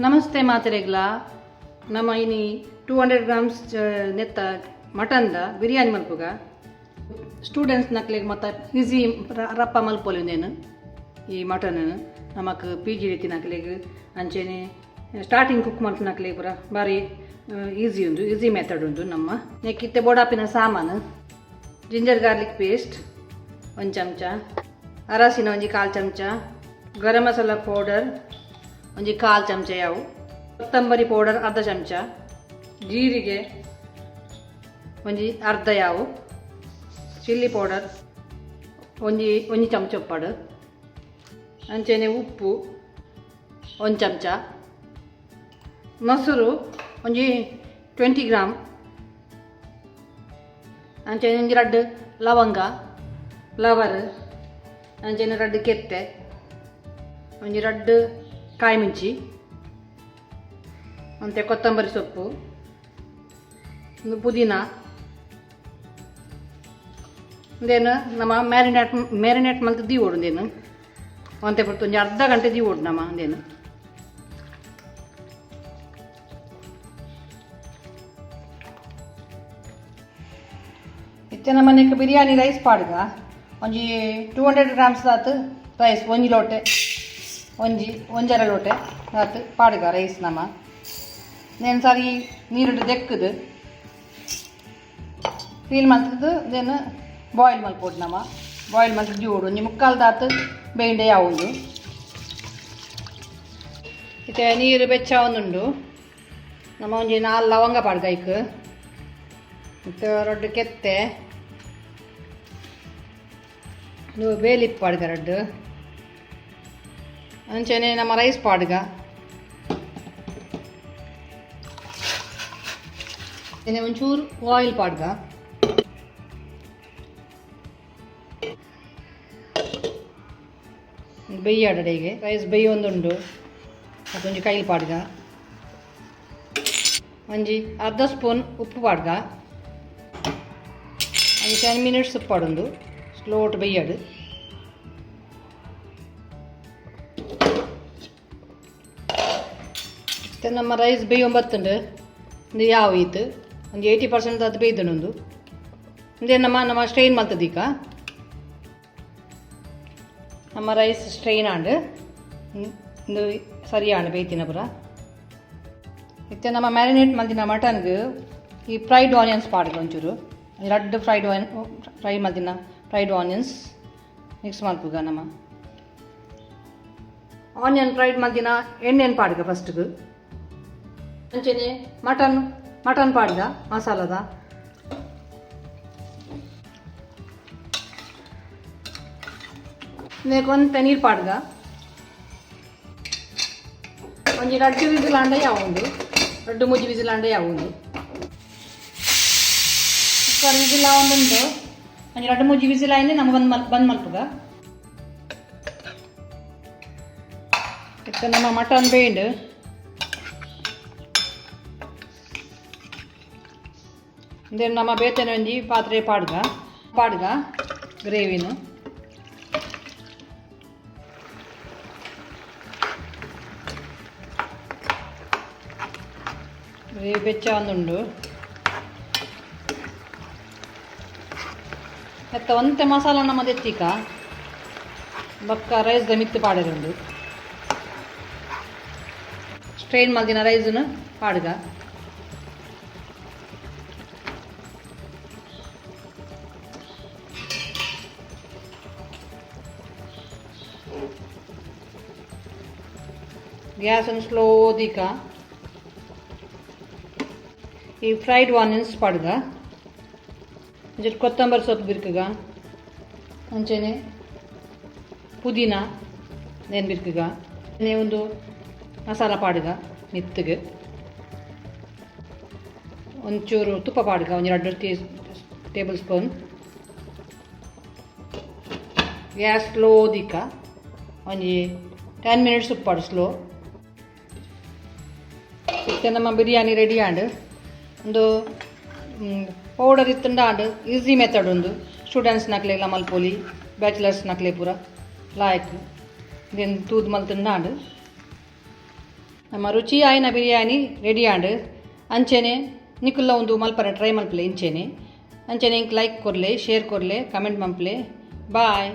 ನಮಸ್ತೆ ಮಾತರೆಗ್ಲ ನಮ್ಮ ಇನಿ 200 ಗ್ರಾಮ್ಸ್ ನೆತ್ತ ಮಟನ್ದ ಬಿರಿಯಾನಿ ಮಲ್ಪುಗ ಸ್ಟೂಡೆಂಟ್ಸ್ ನಕ್ಲೆಗ್ ಮತ್ತು ಈಸಿ ರಪ್ಪ ಮಲ್ಪೊಲಿಂದೇನು ಈ ಮಟನ್ ನಮಕ್ ಪಿ ಜಿ ರೀತಿ ನಕ್ಲೆಗ್ ಅಂಚೆನೆ ಸ್ಟಾರ್ಟಿಂಗ್ ಕುಕ್ ಮಲ್ಪನಕ್ಲೆಗ್ ಪೂರ ಬಾರಿ ಈಸಿ ಮೆಥಡ್ ಉಂಟು ನಮ್ಮ ನೆಕ್ಕಿತ್ತೆ ಬೋಡಾಪಿನ ಸಾಮಾನು ಜಿಂಜರ್ ಗಾರ್ಲಿಕ್ ಪೇಸ್ಟ್ 1 ಚಮಚ ಅರಸಿನ ಒಂಜಿ 1/4 ಚಮಚ ಗರಂ ಮಸಾಲ ಪೌಡರ್ ಒಂಜಿ 1/4 ಚಮಚ ಯಾವು ಕೊತ್ತಂಬರಿ ಪೌಡರ್ ಅರ್ಧ ಚಮಚ ಜೀರಿಗೆ ಒಂಜಿ ಅರ್ಧ ಯಾವು ಚಿಲ್ಲಿ ಪೌಡರ್ ಒಂಜಿ ಚಮಚ ಉಪ್ಪಡು ಅಂಚೆನೆ ಉಪ್ಪು 1 ಚಮಚ ಮೊಸರು ಒಂಜಿ 20 ಗ್ರಾಮ್ ಅಂಚೆನೆ ಒಂಜಿ 2 ಲವಂಗ ಫ್ಲವರ್ ಅಂಚೆನೆ 2 ಕೆತ್ತೆ ಒಂಜಿ 2 ಕಾಯಿ ಮುಂಚಿ ಮತ್ತು ಕೊತ್ತಂಬರಿ ಸೊಪ್ಪು ಒಂದು ಪುದೀನ ಇಂದೇನು ನಮ್ಮ ಮ್ಯಾರಿನೇಟ್ ಮಲ್ತು ದೀವೋಡು ಇಂದೇನು ಒಂತೆ ಬಿಟ್ಟು ಒಂಜಿ ಅರ್ಧ ಗಂಟೆ ದೀವೋಡು ನಮ್ಮ ಇಂದೇನು ಇತ್ತೆ ನಮ್ಮ ಮನೆಗೆ ಬಿರಿಯಾನಿ ರೈಸ್ ಪಾಡ್ಗ ಒಂಜಿ 200 ಗ್ರಾಮ್ಸ್ ಆತು ರೈಸ್ ಒಂಜಿ ಲೋಟೆ ಒಂಜರ ಲೋಟೆ ಆತು ಪಾಡ್ಗ ರೈಸ್ ನಮ್ಮ ನೇನು ಸಾರಿ ನೀರುಡು ದೆಕ್ಕದು ಕ್ಲೀನ್ ಮಾಡ್ತದ್ದು ದೇನು ಬಾಯ್ಲ್ ಮಲ್ಪೋಡು ನಮ್ಮ ಬಾಯ್ಲ್ ಮಾಡಿ ಜೋಡು ಒಂಜಿ ಮುಕ್ಕಾಲ್ದಾತು ಬೇಂಡೆ ಯಾವುದು ಇತ್ತೆ ನೀರು ಬೆಚ್ಚ ಒಂದುಂಡು ನಮ್ಮ ಒಂಜಿ 4 ಲವಂಗ ಪಾಡ್ಗ ಐಕ್ ಮತ್ತು 2 ಕೆತ್ತೆ ಬೇಲಿಪ್ ಪಾಡ್ಗ 2 ಅಂಚೆನೆ ನಮ್ಮ ರೈಸ್ ಪಾಡ್ಗ ಇನ್ನೇ ಒಂಚೂರು ಆಯಿಲ್ ಪಾಡ್ಗ ಬೆಯ್ಯಾಡಡೆಗೆ ರೈಸ್ ಬೇಯೊಂದುಂಡು ಮತ್ತೊಂಜಿ ಕೈಲಿ ಪಾಡ್ಗ ಒಂಜಿ ಅರ್ಧ ಸ್ಪೂನ್ ಉಪ್ಪು ಪಾಡ್ಗ ಒಂದು 10 ಮಿನಿಟ್ಸ್ ಉಪ್ಪು ಪಾಡೊಂದು ಸ್ಲೋಟ್ ಬೆಯ್ಯಾಡು ಮತ್ತು ನಮ್ಮ ರೈಸ್ ಬೇಯೊಂಬತ್ತುಂಡು ಒಂದು ಯಾವ ಈತು ಒಂದು 80% ಅದು ಬೇಯ್ದನೊಂದು ಇಂದೇ ನಮ್ಮ ಸ್ಟ್ರೈನ್ ಮಲ್ತದೀಕ ನಮ್ಮ ರೈಸ್ ಸ್ಟ್ರೈನ್ ಆಂಡು ಒಂದು ಸರಿಯಾಂಡು ಬೇಯ್ತಿನ ಪುರ ಇತ್ತೆ ನಮ್ಮ ಮ್ಯಾರಿನೇಟ್ ಮಲ್ತಿನ ಮಟನ್ಗೆ ಈ ಫ್ರೈಡ್ ಆನಿಯನ್ಸ್ ಪಾಡ್ಗ ಒಂಚೂರು 2 ಫ್ರೈ ಮಲ್ತಿನ ಫ್ರೈಡ್ ಆನಿಯನ್ಸ್ ಮಿಕ್ಸ್ ಮಲ್ಪುಗ ನಮ್ಮ ಆನಿಯನ್ ಫ್ರೈಡ್ ಮಲ್ತಿನ ಎಣ್ಣೆನ್ ಪಾಡ್ಗ ಫಸ್ಟ್ಗೆ ಅಂಚೆನೆ ಮಟನ್ ಪಾಡ್ಗ ಮಸಾಲದ ಕೊಂತ ನೀರು ಪಾಡ್ಗ ಒಂಜಿ 2 ವಿಸಿಲ್ ಆಂಡ ಯಾವುದು 2-3 ವಿಸಿಲ್ ಆಂಡ ಯಾವುದು ಕುಕ್ಕರ್ ವಿಸಿಲ್ ಆವೊಂದುಂಡು ಒಂಜಿ 2-3 ವಿಸಿಲ್ ಆಯ್ನೆ ನಮ್ಗೆ ಬಂದ್ ಮಲ್ಪುಗ ಇತ್ತ ನಮ್ಮ ಮಟನ್ ಬೇಂಡು ಇಂದೇನು ನಮ್ಮ ಬೇತನ ಒಂಜಿ ಪಾತ್ರೆ ಪಾಡ್ಗ ಗ್ರೇವಿನು ಗ್ರೇವಿ ಬೆಚ್ಚ ಒಂದುಂಡು ಎತ್ತ ಒಂತೆ ಮಸಾಲ ನಮ್ಮ ದೆತ್ತಿಕ ಬಕ್ಕ ರೈಸ್ದ ಮಿತ್ತು ಪಾಡರುಂಡು ಸ್ಟ್ರೈನ್ ಮಲ್ದಿನ ರೈಸನ್ನು ಪಾಡ್ಗ ಗ್ಯಾಸನ್ನು ಸ್ಲೋ ದೀಕ ಈ ಫ್ರೈಡ್ ಆನಿಯನ್ಸ್ ಪಾಡ್ಗ ಒಂಚೂರು ಕೊತ್ತಂಬರಿ ಸೊಪ್ಪು ಬಿರ್ಕಗ ಅಂಚೆನೆ ಪುದೀನ ನೇನು ಬಿರ್ಕಗ ಒಂದು ಮಸಾಲ ಪಾಡ್ಗ ಮಿತ್ತಗೆ ಒಂಚೂರು ತುಪ್ಪ ಪಾಡ್ಗ ಒಂದು 2 ಟೇಬಲ್ ಸ್ಪೂನ್ ಗ್ಯಾಸ್ ಸ್ಲೋ ದೀಕ ಒಂಜಿ 10 ಮಿನಿಟ್ಸ್ ಉಪ್ಪಾಡು ಸ್ಲೋ ಇತ್ತೆ ನಮ್ಮ ಬಿರಿಯಾನಿ ರೆಡಿ ಆಂಡು ಒಂದು ಪೌಡರ್ ಇತ್ತುಂಡು ಈಸಿ ಮೆಥಡ್ ಒಂದು ಸ್ಟೂಡೆಂಟ್ಸ್ ನಕ್ಲೆಲ್ಲ ಮಲ್ಪೊಲಿ ಬ್ಯಾಚುಲರ್ಸ್ ನಕ್ಲೆ ಪೂರ ಲಾಯಕ್ ಇದನ್ನು ತೂದು ಮಲ್ತುಂಡು ನಮ್ಮ ರುಚಿ ಆಯ್ನ ಬಿರಿಯಾನಿ ರೆಡಿ ಆಂಡ್ ಅಂಚೆನೆ ನಿಕುಲ್ಲ ಒಂದು ಮಲ್ಪರ ಟ್ರೈ ಮಲ್ಪಲೆ ಇಂಚೆನೆ ಅಂಚೆನೆ ಇಂಕ್ ಲೈಕ್ ಕೊರ್ಲೆ ಶೇರ್ ಕೊರ್ಲೆ ಕಮೆಂಟ್ ಮಲ್ಪಲೆ ಬಾಯ್.